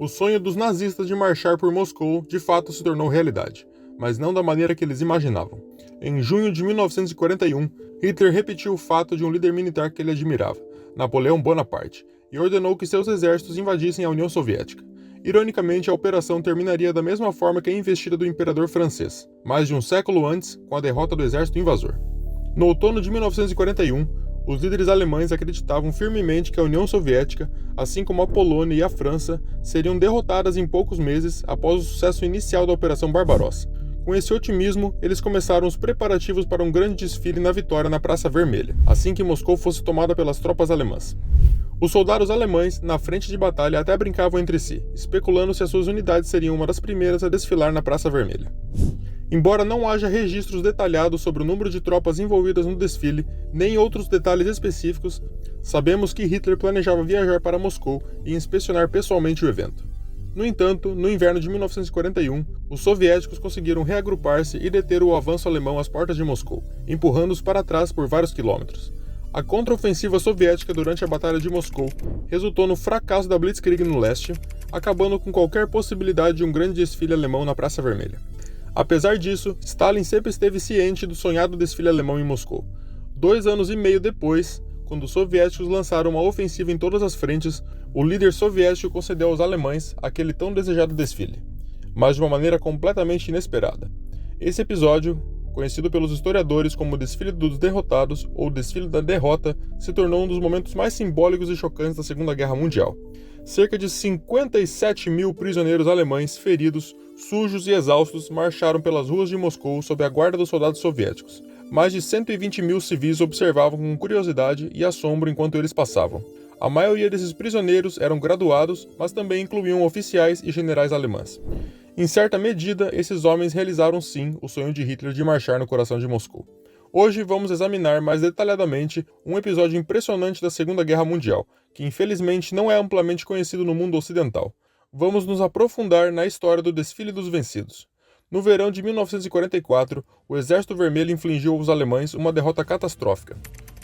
O sonho dos nazistas de marchar por Moscou de fato se tornou realidade, mas não da maneira que eles imaginavam. Em junho de 1941, Hitler repetiu o fato de um líder militar que ele admirava, Napoleão Bonaparte, e ordenou que seus exércitos invadissem a União Soviética. Ironicamente, a operação terminaria da mesma forma que a investida do imperador francês, mais de um século antes, com a derrota do exército invasor. No outono de 1941, os líderes alemães acreditavam firmemente que a União Soviética, assim como a Polônia e a França, seriam derrotadas em poucos meses após o sucesso inicial da Operação Barbarossa. Com esse otimismo, eles começaram os preparativos para um grande desfile na vitória na Praça Vermelha, assim que Moscou fosse tomada pelas tropas alemãs. Os soldados alemães, na frente de batalha, até brincavam entre si, especulando se as suas unidades seriam uma das primeiras a desfilar na Praça Vermelha. Embora não haja registros detalhados sobre o número de tropas envolvidas no desfile, nem outros detalhes específicos, sabemos que Hitler planejava viajar para Moscou e inspecionar pessoalmente o evento. No entanto, no inverno de 1941, os soviéticos conseguiram reagrupar-se e deter o avanço alemão às portas de Moscou, empurrando-os para trás por vários quilômetros. A contraofensiva soviética durante a Batalha de Moscou resultou no fracasso da Blitzkrieg no leste, acabando com qualquer possibilidade de um grande desfile alemão na Praça Vermelha. Apesar disso, Stalin sempre esteve ciente do sonhado desfile alemão em Moscou. 2 anos e meio depois, quando os soviéticos lançaram uma ofensiva em todas as frentes, o líder soviético concedeu aos alemães aquele tão desejado desfile, mas de uma maneira completamente inesperada. Esse episódio, conhecido pelos historiadores como o Desfile dos Derrotados ou Desfile da Derrota, se tornou um dos momentos mais simbólicos e chocantes da Segunda Guerra Mundial. Cerca de 57 mil prisioneiros alemães feridos, sujos e exaustos marcharam pelas ruas de Moscou sob a guarda dos soldados soviéticos. Mais de 120 mil civis observavam com curiosidade e assombro enquanto eles passavam. A maioria desses prisioneiros eram graduados, mas também incluíam oficiais e generais alemães. Em certa medida, esses homens realizaram sim o sonho de Hitler de marchar no coração de Moscou. Hoje vamos examinar mais detalhadamente um episódio impressionante da Segunda Guerra Mundial, que infelizmente não é amplamente conhecido no mundo ocidental. Vamos nos aprofundar na história do Desfile dos Vencidos. No verão de 1944, o Exército Vermelho infligiu aos alemães uma derrota catastrófica.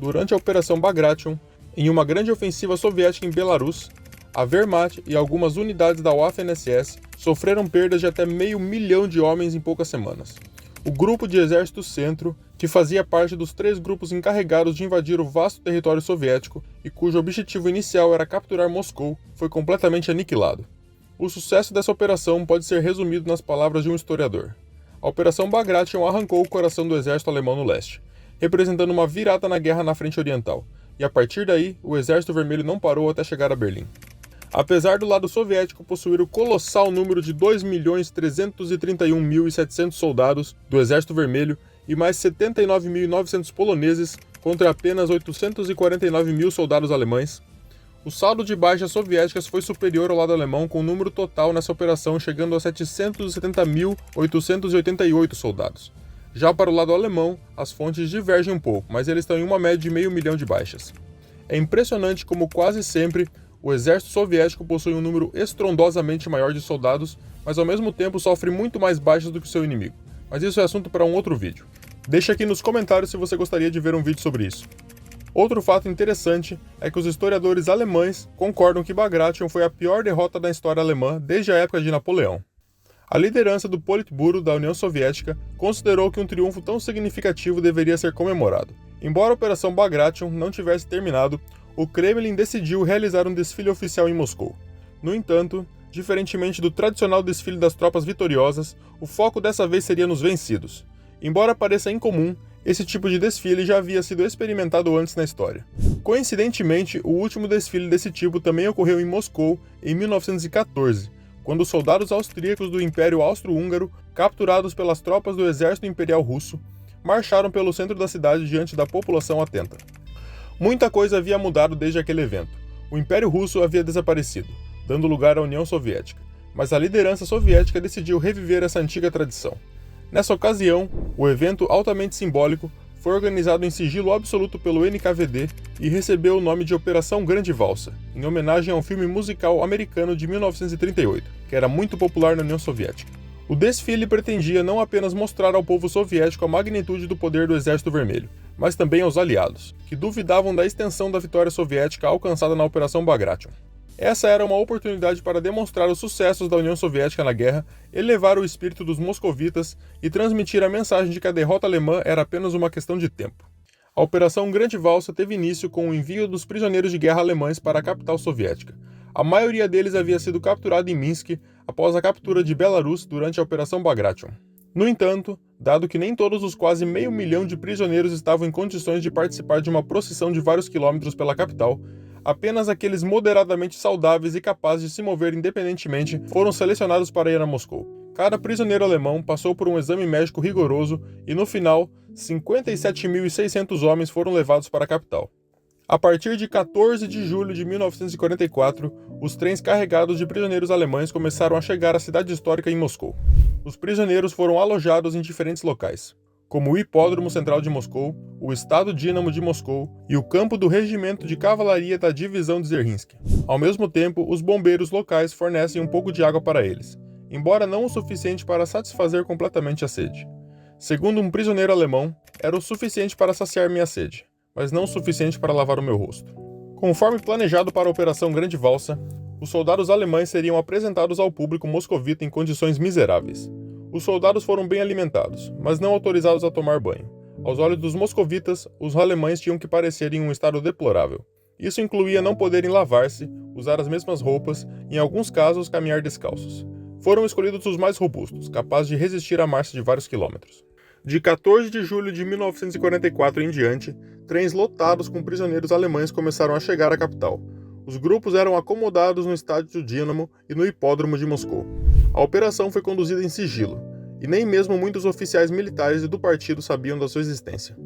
Durante a Operação Bagration, em uma grande ofensiva soviética em Belarus, a Wehrmacht e algumas unidades da Waffen-SS sofreram perdas de até 500.000 de homens em poucas semanas. O Grupo de Exército Centro, que fazia parte dos 3 grupos encarregados de invadir o vasto território soviético e cujo objetivo inicial era capturar Moscou, foi completamente aniquilado. O sucesso dessa operação pode ser resumido nas palavras de um historiador. A Operação Bagration arrancou o coração do exército alemão no leste, representando uma virada na guerra na frente oriental, e a partir daí, o Exército Vermelho não parou até chegar a Berlim. Apesar do lado soviético possuir o colossal número de 2.331.700 soldados do Exército Vermelho e mais 79.900 poloneses contra apenas 849.000 soldados alemães, o saldo de baixas soviéticas foi superior ao lado alemão, com o número total nessa operação chegando a 770.888 soldados. Já para o lado alemão, as fontes divergem um pouco, mas eles estão em uma média de 500 mil de baixas. É impressionante como quase sempre o exército soviético possui um número estrondosamente maior de soldados, mas ao mesmo tempo sofre muito mais baixas do que seu inimigo. Mas isso é assunto para um outro vídeo. Deixe aqui nos comentários se você gostaria de ver um vídeo sobre isso. Outro fato interessante é que os historiadores alemães concordam que Bagration foi a pior derrota da história alemã desde a época de Napoleão. A liderança do Politburo da União Soviética considerou que um triunfo tão significativo deveria ser comemorado. Embora a Operação Bagration não tivesse terminado, o Kremlin decidiu realizar um desfile oficial em Moscou. No entanto, diferentemente do tradicional desfile das tropas vitoriosas, o foco dessa vez seria nos vencidos. Embora pareça incomum, esse tipo de desfile já havia sido experimentado antes na história. Coincidentemente, o último desfile desse tipo também ocorreu em Moscou em 1914, quando os soldados austríacos do Império Austro-Húngaro, capturados pelas tropas do Exército Imperial Russo, marcharam pelo centro da cidade diante da população atenta. Muita coisa havia mudado desde aquele evento. O Império Russo havia desaparecido, dando lugar à União Soviética, mas a liderança soviética decidiu reviver essa antiga tradição. Nessa ocasião, o evento altamente simbólico foi organizado em sigilo absoluto pelo NKVD e recebeu o nome de Operação Grande Valsa, em homenagem ao filme musical americano de 1938, que era muito popular na União Soviética. O desfile pretendia não apenas mostrar ao povo soviético a magnitude do poder do Exército Vermelho, mas também aos aliados, que duvidavam da extensão da vitória soviética alcançada na Operação Bagration. Essa era uma oportunidade para demonstrar os sucessos da União Soviética na guerra, elevar o espírito dos moscovitas e transmitir a mensagem de que a derrota alemã era apenas uma questão de tempo. A Operação Grande Valsa teve início com o envio dos prisioneiros de guerra alemães para a capital soviética. A maioria deles havia sido capturada em Minsk após a captura de Belarus durante a Operação Bagration. No entanto, dado que nem todos os quase 500 mil de prisioneiros estavam em condições de participar de uma procissão de vários quilômetros pela capital, apenas aqueles moderadamente saudáveis e capazes de se mover independentemente foram selecionados para ir a Moscou. Cada prisioneiro alemão passou por um exame médico rigoroso e, no final, 57.600 homens foram levados para a capital. A partir de 14 de julho de 1944, os trens carregados de prisioneiros alemães começaram a chegar à cidade histórica em Moscou. Os prisioneiros foram alojados em diferentes locais, como o Hipódromo Central de Moscou, o Estado Dínamo de Moscou e o campo do Regimento de Cavalaria da Divisão de Dzerzhinsky. Ao mesmo tempo, os bombeiros locais fornecem um pouco de água para eles, embora não o suficiente para satisfazer completamente a sede. Segundo um prisioneiro alemão, era o suficiente para saciar minha sede, mas não o suficiente para lavar o meu rosto. Conforme planejado para a Operação Grande Valsa, os soldados alemães seriam apresentados ao público moscovita em condições miseráveis. Os soldados foram bem alimentados, mas não autorizados a tomar banho. Aos olhos dos moscovitas, os alemães tinham que parecer em um estado deplorável. Isso incluía não poderem lavar-se, usar as mesmas roupas e, em alguns casos, caminhar descalços. Foram escolhidos os mais robustos, capazes de resistir à marcha de vários quilômetros. De 14 de julho de 1944 em diante, trens lotados com prisioneiros alemães começaram a chegar à capital. Os grupos eram acomodados no estádio Dínamo e no hipódromo de Moscou. A operação foi conduzida em sigilo, e nem mesmo muitos oficiais militares e do partido sabiam da sua existência.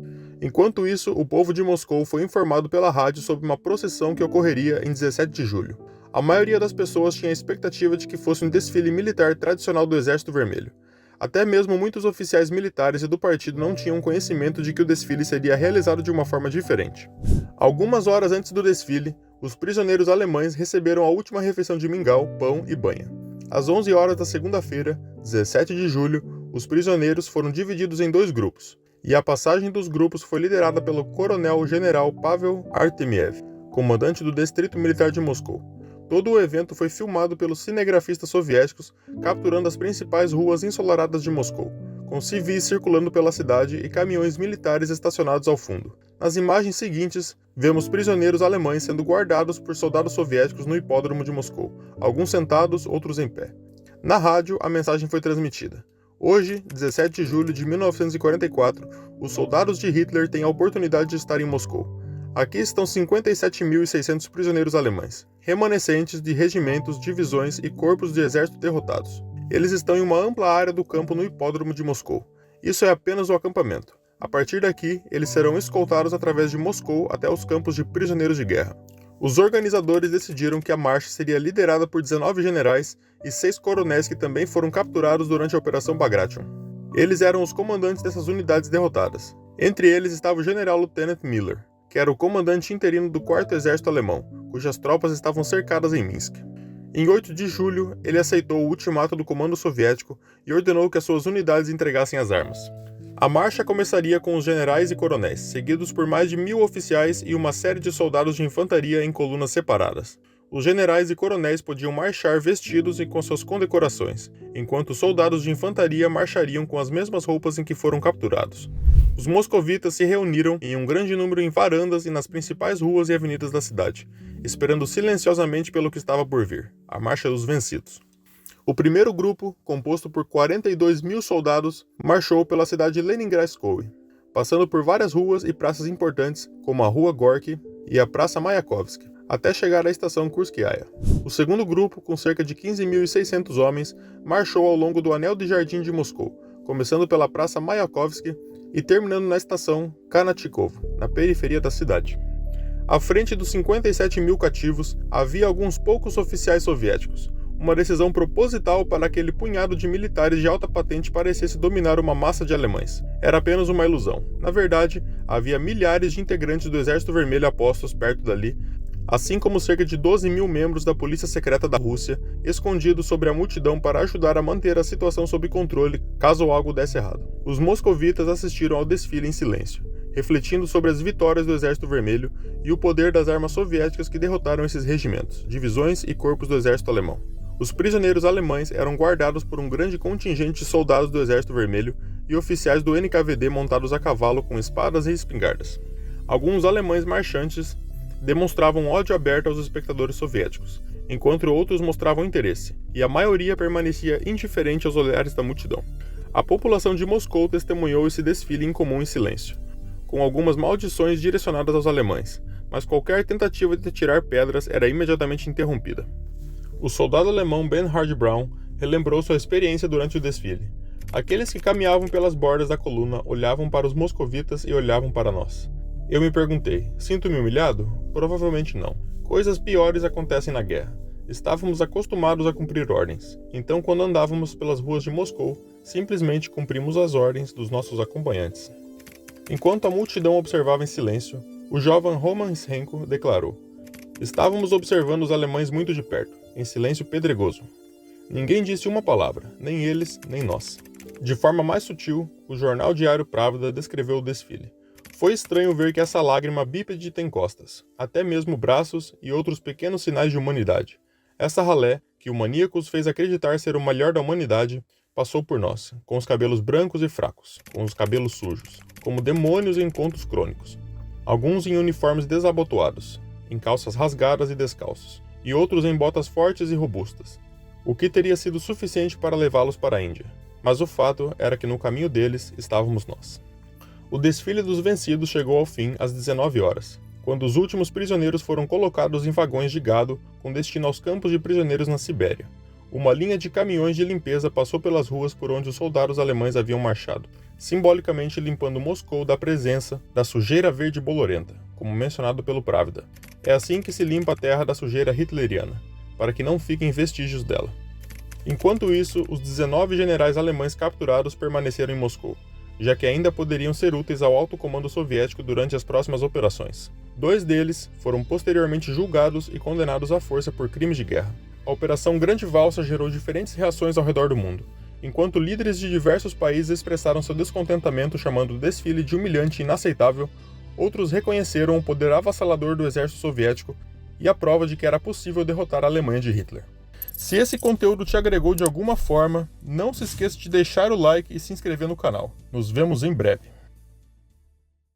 Enquanto isso, o povo de Moscou foi informado pela rádio sobre uma procissão que ocorreria em 17 de julho. A maioria das pessoas tinha a expectativa de que fosse um desfile militar tradicional do Exército Vermelho. Até mesmo muitos oficiais militares e do partido não tinham conhecimento de que o desfile seria realizado de uma forma diferente. Algumas horas antes do desfile, os prisioneiros alemães receberam a última refeição de mingau, pão e banha. Às 11 horas da segunda-feira, 17 de julho, os prisioneiros foram divididos em 2 grupos, e a passagem dos grupos foi liderada pelo coronel-general Pavel Artemiev, comandante do Distrito Militar de Moscou. Todo o evento foi filmado pelos cinegrafistas soviéticos, capturando as principais ruas ensolaradas de Moscou, com civis circulando pela cidade e caminhões militares estacionados ao fundo. Nas imagens seguintes, vemos prisioneiros alemães sendo guardados por soldados soviéticos no hipódromo de Moscou, alguns sentados, outros em pé. Na rádio, a mensagem foi transmitida. Hoje, 17 de julho de 1944, os soldados de Hitler têm a oportunidade de estar em Moscou. Aqui estão 57.600 prisioneiros alemães, remanescentes de regimentos, divisões e corpos de exército derrotados. Eles estão em uma ampla área do campo no hipódromo de Moscou. Isso é apenas o acampamento. A partir daqui, eles serão escoltados através de Moscou até os campos de prisioneiros de guerra. Os organizadores decidiram que a marcha seria liderada por 19 generais e 6 coronéis que também foram capturados durante a Operação Bagration. Eles eram os comandantes dessas unidades derrotadas. Entre eles estava o general-lieutenant Miller, que era o comandante interino do 4º Exército Alemão, cujas tropas estavam cercadas em Minsk. Em 8 de julho, ele aceitou o ultimato do comando soviético e ordenou que as suas unidades entregassem as armas. A marcha começaria com os generais e coronéis, seguidos por mais de 1.000 oficiais e uma série de soldados de infantaria em colunas separadas. Os generais e coronéis podiam marchar vestidos e com suas condecorações, enquanto os soldados de infantaria marchariam com as mesmas roupas em que foram capturados. Os moscovitas se reuniram em um grande número em varandas e nas principais ruas e avenidas da cidade, esperando silenciosamente pelo que estava por vir, a Marcha dos Vencidos. O primeiro grupo, composto por 42.000 soldados, marchou pela cidade de Leningradskoye, passando por várias ruas e praças importantes, como a Rua Gorky e a Praça Mayakovsky, até chegar à estação Kurskaya. O segundo grupo, com cerca de 15.600 homens, marchou ao longo do anel de jardim de Moscou, começando pela Praça Mayakovsky e terminando na estação Kanatchikovo, na periferia da cidade. À frente dos 57.000 cativos, havia alguns poucos oficiais soviéticos, uma decisão proposital para que aquele punhado de militares de alta patente parecesse dominar uma massa de alemães. Era apenas uma ilusão. Na verdade, havia milhares de integrantes do Exército Vermelho apostos perto dali, assim como cerca de 12.000 membros da Polícia Secreta da Rússia, escondidos sobre a multidão para ajudar a manter a situação sob controle caso algo desse errado. Os moscovitas assistiram ao desfile em silêncio, refletindo sobre as vitórias do Exército Vermelho e o poder das armas soviéticas que derrotaram esses regimentos, divisões e corpos do exército alemão. Os prisioneiros alemães eram guardados por um grande contingente de soldados do Exército Vermelho e oficiais do NKVD montados a cavalo com espadas e espingardas. Alguns alemães marchantes demonstravam ódio aberto aos espectadores soviéticos, enquanto outros mostravam interesse, e a maioria permanecia indiferente aos olhares da multidão. A população de Moscou testemunhou esse desfile incomum em silêncio, com algumas maldições direcionadas aos alemães, mas qualquer tentativa de tirar pedras era imediatamente interrompida. O soldado alemão Bernhard Braun relembrou sua experiência durante o desfile. Aqueles que caminhavam pelas bordas da coluna olhavam para os moscovitas e olhavam para nós. Eu me perguntei, sinto-me humilhado? Provavelmente não. Coisas piores acontecem na guerra. Estávamos acostumados a cumprir ordens, então quando andávamos pelas ruas de Moscou, simplesmente cumprimos as ordens dos nossos acompanhantes. Enquanto a multidão observava em silêncio, o jovem Roman Srenko declarou: "Estávamos observando os alemães muito de perto, em silêncio pedregoso. Ninguém disse uma palavra, nem eles, nem nós." De forma mais sutil, o jornal diário Pravda descreveu o desfile. Foi estranho ver que essa lágrima bípede tem costas, até mesmo braços e outros pequenos sinais de humanidade. Essa ralé, que o maníaco os fez acreditar ser o melhor da humanidade, passou por nós, com os cabelos brancos e fracos, com os cabelos sujos, como demônios em contos crônicos. Alguns em uniformes desabotoados, em calças rasgadas e descalços, e outros em botas fortes e robustas, o que teria sido suficiente para levá-los para a Índia. Mas o fato era que no caminho deles estávamos nós. O desfile dos vencidos chegou ao fim às 19 horas, quando os últimos prisioneiros foram colocados em vagões de gado com destino aos campos de prisioneiros na Sibéria. Uma linha de caminhões de limpeza passou pelas ruas por onde os soldados alemães haviam marchado, simbolicamente limpando Moscou da presença da sujeira verde bolorenta, como mencionado pelo Pravda. É assim que se limpa a terra da sujeira hitleriana, para que não fiquem vestígios dela. Enquanto isso, os 19 generais alemães capturados permaneceram em Moscou, já que ainda poderiam ser úteis ao alto comando soviético durante as próximas operações. 2 deles foram posteriormente julgados e condenados à força por crimes de guerra. A Operação Grande Valsa gerou diferentes reações ao redor do mundo, enquanto líderes de diversos países expressaram seu descontentamento chamando o desfile de humilhante e inaceitável, outros reconheceram o poder avassalador do exército soviético e a prova de que era possível derrotar a Alemanha de Hitler. Se esse conteúdo te agregou de alguma forma, não se esqueça de deixar o like e se inscrever no canal. Nos vemos em breve.